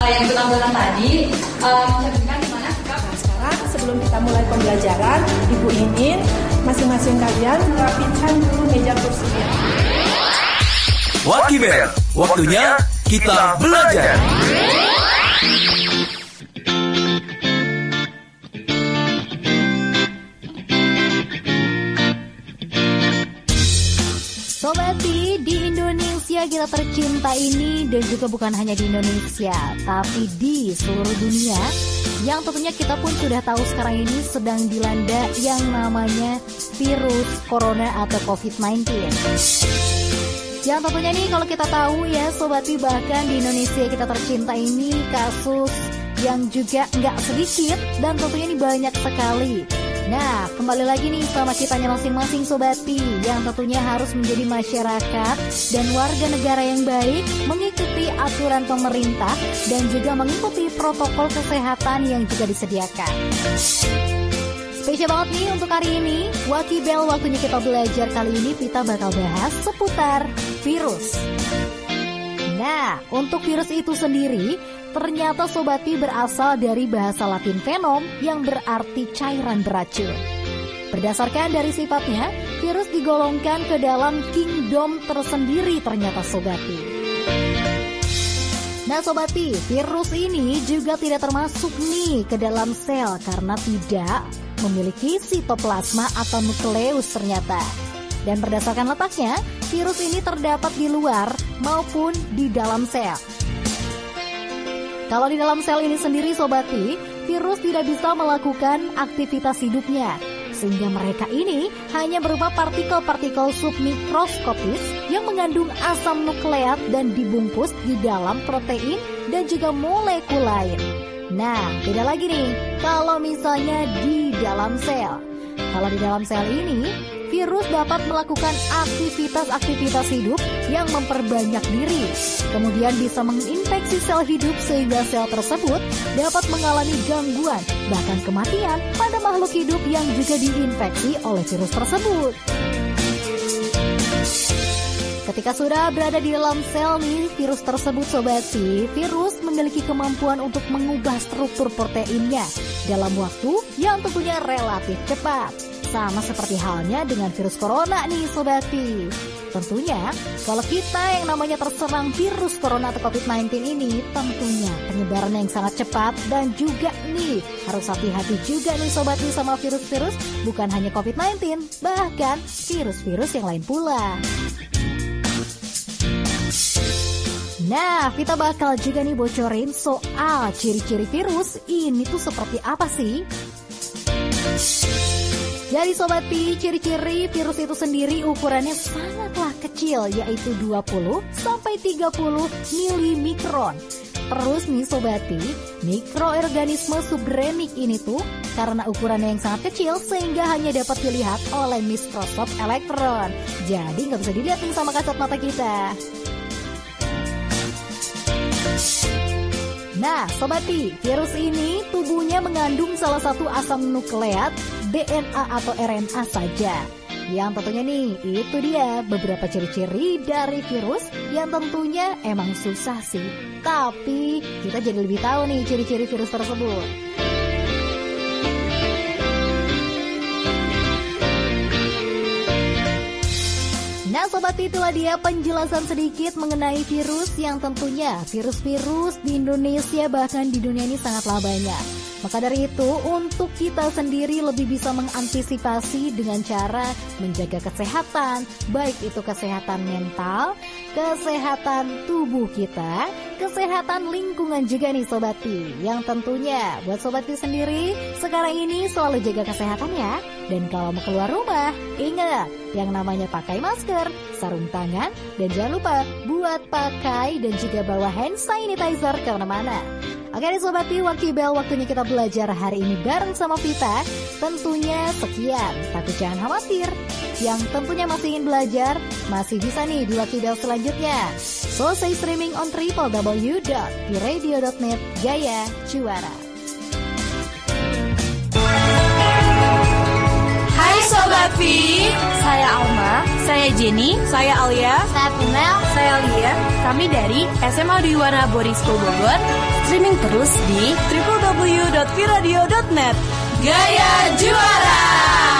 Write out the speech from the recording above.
Yang kita bilang tadi, mencerminkan gimana sikap. Nah, sekarang sebelum kita mulai pembelajaran, Ibu ingin masing-masing kalian merapikan dulu meja kursinya. Wakibel, waktunya kita belajar. Sobati, di Indonesia kita tercinta ini, dan juga bukan hanya di Indonesia, tapi di seluruh dunia, yang tentunya kita pun sudah tahu sekarang ini sedang dilanda yang namanya virus corona atau COVID-19. Yang tentunya nih kalau kita tahu ya Sobati, bahkan di Indonesia kita tercinta ini kasus yang juga nggak sedikit dan tentunya ini banyak sekali. Nah, kembali lagi nih sama kitanya masing-masing Sobati, yang tentunya harus menjadi masyarakat dan warga negara yang baik, mengikuti aturan pemerintah dan juga mengikuti protokol kesehatan yang juga disediakan. Spesial banget nih untuk hari ini, Wakibel, waktunya kita belajar. Kali ini kita bakal bahas seputar virus. Nah, untuk virus itu sendiri, ternyata Sobati berasal dari bahasa Latin venom yang berarti cairan beracun. Berdasarkan dari sifatnya, virus digolongkan ke dalam kingdom tersendiri ternyata Sobati. Nah Sobati, virus ini juga tidak termasuk nih ke dalam sel karena tidak memiliki sitoplasma atau nukleus ternyata. Dan berdasarkan letaknya, virus ini terdapat di luar maupun di dalam sel. Kalau di dalam sel ini sendiri Sobati, virus tidak bisa melakukan aktivitas hidupnya, sehingga mereka ini hanya berupa partikel-partikel submikroskopis yang mengandung asam nukleat dan dibungkus di dalam protein dan juga molekul lain. Nah, beda lagi nih kalau misalnya di dalam sel. Kalau di dalam sel ini, virus dapat melakukan aktivitas-aktivitas hidup yang memperbanyak diri. Kemudian bisa menginfeksi sel hidup sehingga sel tersebut dapat mengalami gangguan, bahkan kematian pada makhluk hidup yang juga diinfeksi oleh virus tersebut. Ketika sudah berada di dalam sel nih, virus tersebut Sobati, virus memiliki kemampuan untuk mengubah struktur proteinnya dalam waktu yang tentunya relatif cepat. Sama seperti halnya dengan virus corona nih Sobati. Tentunya kalau kita yang namanya terserang virus corona atau COVID-19 ini, tentunya penyebarannya yang sangat cepat dan juga nih harus hati-hati juga nih Sobati sama virus-virus, bukan hanya COVID-19, bahkan virus-virus yang lain pula. Nah, kita bakal juga nih bocorin soal ciri-ciri virus ini tuh seperti apa sih? Jadi Sobati, ciri-ciri virus itu sendiri ukurannya sangatlah kecil, yaitu 20 sampai 30 milimikron. Terus nih Sobati, mikroorganisme subremik ini tuh karena ukurannya yang sangat kecil sehingga hanya dapat dilihat oleh mikroskop elektron. Jadi nggak bisa dilihat nih sama kasat mata kita. Nah Sobati, virus ini tubuhnya mengandung salah satu asam nukleat, DNA atau RNA saja. Yang tentunya nih, itu dia beberapa ciri-ciri dari virus yang tentunya emang susah sih. Tapi kita jadi lebih tahu nih ciri-ciri virus tersebut. Nah Sobat, itulah dia penjelasan sedikit mengenai virus yang tentunya virus-virus di Indonesia bahkan di dunia ini sangatlah banyak. Maka dari itu untuk kita sendiri lebih bisa mengantisipasi dengan cara menjaga kesehatan, baik itu kesehatan mental, kesehatan tubuh kita, kesehatan lingkungan juga nih Sobati. Yang tentunya buat Sobati sendiri sekarang ini selalu jaga kesehatan ya. Dan kalau mau keluar rumah, ingat yang namanya pakai masker, sarung tangan, dan jangan lupa buat pakai dan juga bawa hand sanitizer kemana-mana. Oke nih Sobat Pi, Wakibel, waktunya kita belajar hari ini bareng sama Vita. Tentunya sekian, tapi jangan khawatir. Yang tentunya masih ingin belajar, masih bisa nih di Wakibel selanjutnya. Selesai streaming on www.piradio.net, Gaya Juara. Hai Sobat Pi, saya Alma, saya Jenny, saya Alia, Saya Pumel, saya Lia. Kami dari SMA Dwiwana Boarding School Bogor. Streaming terus di www.piradio.net. Gaya Juara.